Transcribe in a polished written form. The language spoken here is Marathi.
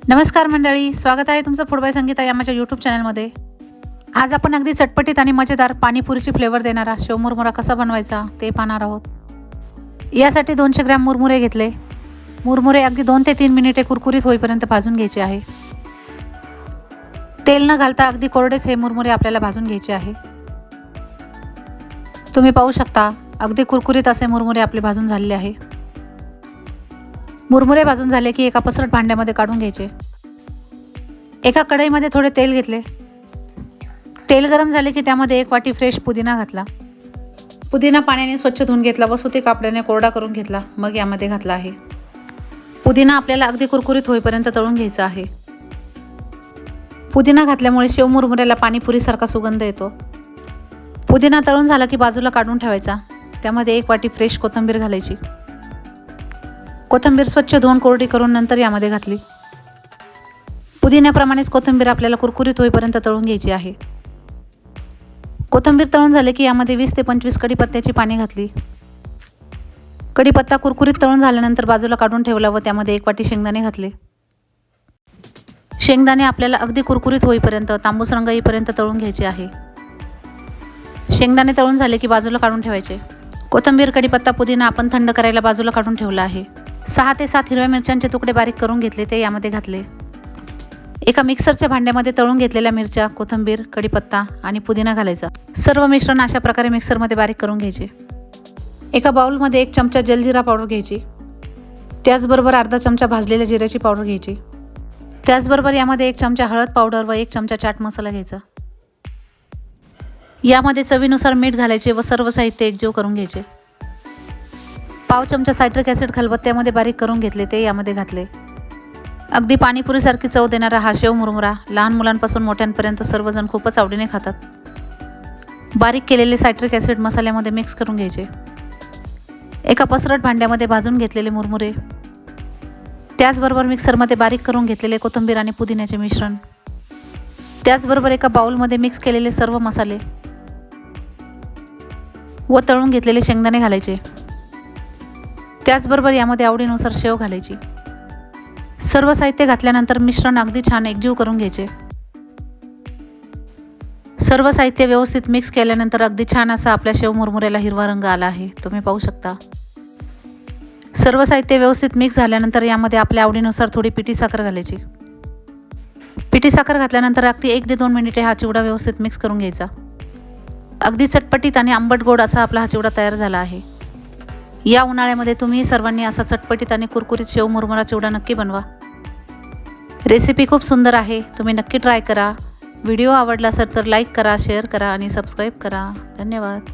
नमस्कार मंडळी, स्वागत आहे तुमचं फूड बाय संगीता या माझ्या यूट्यूब चॅनलमध्ये। आज आपण अगदी चटपटीत आणि मजेदार पाणीपुरीची फ्लेवर देणारा शेव मुरमुरा कसा बनवायचा ते पाहणार आहोत। यासाठी 200 ग्रॅम मुरमुरे घेतले। मुरमुरे अगदी 2 ते 3 मिनिटे कुरकुरीत होईपर्यंत भाजून घ्यायचे आहे। तेल न घालता अगदी कोरडेच हे मुरमुरे आपल्याला भाजून घ्यायचे आहे। तुम्ही पाहू शकता अगदी कुरकुरीत असे मुरमुरे आपले भाजून झालेले आहे। मुरमुरे भाजून झाले की एका पसरट भांड्यामध्ये काढून घ्यायचे। एका कढईमध्ये थोडे तेल घेतले। तेल गरम झाले की त्यामध्ये 1 वाटी फ्रेश पुदिना घातला। पुदिना पाण्याने स्वच्छ धुवून घेतला व सुती कापडाने कोरडा करून घेतला, मग यामध्ये घातला आहे। पुदिना आपल्याला अगदी कुरकुरीत होईपर्यंत तळून घ्यायचा आहे। पुदिना घातल्यामुळे शेव मुरमुऱ्याला पाणीपुरीसारखा सुगंध येतो। पुदिना तळून झाला की बाजूला काढून ठेवायचा। त्यामध्ये 1 वाटी फ्रेश कोथिंबीर घालायची। कोथिंबीर स्वच्छ धुवून कोरडी करून नंतर यामध्ये घातली। पुदिन्याप्रमाणेच कोथिंबीर आपल्याला कुरकुरीत होईपर्यंत तळून घ्यायची आहे। कोथिंबीर तळून झाले की यामध्ये 20 ते 25 कढीपत्त्याची पाने घातली। कढीपत्ता कुरकुरीत तळून झाल्यानंतर बाजूला काढून ठेवला व त्यामध्ये 1 वाटी शेंगदाणे घातले। शेंगदाणे आपल्याला अगदी कुरकुरीत होईपर्यंत तांबूस रंग येईपर्यंत तळून घ्यायचे आहे। शेंगदाणे तळून झाले की बाजूला काढून ठेवायचे। कोथिंबीर, कढीपत्ता, पुदिना आपण थंड करायला बाजूला काढून ठेवला आहे। 6 ते 7 हिरव्या मिरच्यांचे तुकडे बारीक करून घेतले, ते यामध्ये घातले। एका मिक्सरच्या भांड्यामध्ये तळून घेतलेल्या मिरच्या, कोथिंबीर, कढीपत्ता आणि पुदिना घालायचा। सर्व मिश्रण अशा प्रकारे मिक्सरमध्ये बारीक करून घ्यायचे। एका बाउलमध्ये 1 चमचा जलजिरा पावडर घ्यायची। त्याचबरोबर अर्धा चमचा भाजलेल्या जिऱ्याची पावडर घ्यायची। त्याचबरोबर यामध्ये 1 चमचा हळद पावडर व 1 चमचा चाट मसाला घ्यायचा। यामध्ये चवीनुसार मीठ घालायचे व सर्व साहित्य एकजीव करून घ्यायचे। पाव चमचा सायट्रिक ॲसिड खलबत्त्यामध्ये बारीक करून घेतले, ते यामध्ये घातले। अगदी पाणीपुरीसारखी चव देणारा हा शेव मुरमुरा लहान मुलांपासून मोठ्यांपर्यंत सर्वजण खूपच आवडीने खातात। बारीक केलेले सायट्रिक ॲसिड मसाल्यामध्ये मिक्स करून घ्यायचे। एका पसरट भांड्यामध्ये भाजून घेतलेले मुरमुरे, त्याचबरोबर मिक्सरमध्ये बारीक करून घेतलेले कोथिंबीर आणि पुदिन्याचे मिश्रण, त्याचबरोबर एका बाउलमध्ये मिक्स केलेले सर्व मसाले व तळून घेतलेले शेंगदाणे घालायचे। त्याचबरोबर यामध्ये आवडीनुसार शेव घालायची। सर्व साहित्य घातल्यानंतर मिश्रण अगदी छान एकजीव करून घ्यायचे। सर्व साहित्य व्यवस्थित मिक्स केल्यानंतर अगदी छान असा आपल्या शेव मुरमुऱ्याला हिरवा रंग आला आहे, तुम्ही पाहू शकता। सर्व साहित्य व्यवस्थित मिक्स झाल्यानंतर यामध्ये आपल्या आवडीनुसार थोडी पिठी साखर घालायची। पिठी साखर घातल्यानंतर अगदी 1 ते 2 मिनिटे हा चिवडा व्यवस्थित मिक्स करून घ्यायचा। अगदी चटपटीत आणि आंबट गोड असा आपला हा चिवडा तयार झाला आहे। या उन्हाळ्यामध्ये तुम्ही सर्वांनी असा चटपटीत आणि कुरकुरीत शेव मुरमुरा चिवडा नक्की बनवा। रेसिपी खूप सुंदर आहे, तुम्ही नक्की ट्राय करा। व्हिडिओ आवडला असेल तर लाईक करा, शेअर करा आणि सबस्क्राईब करा। धन्यवाद।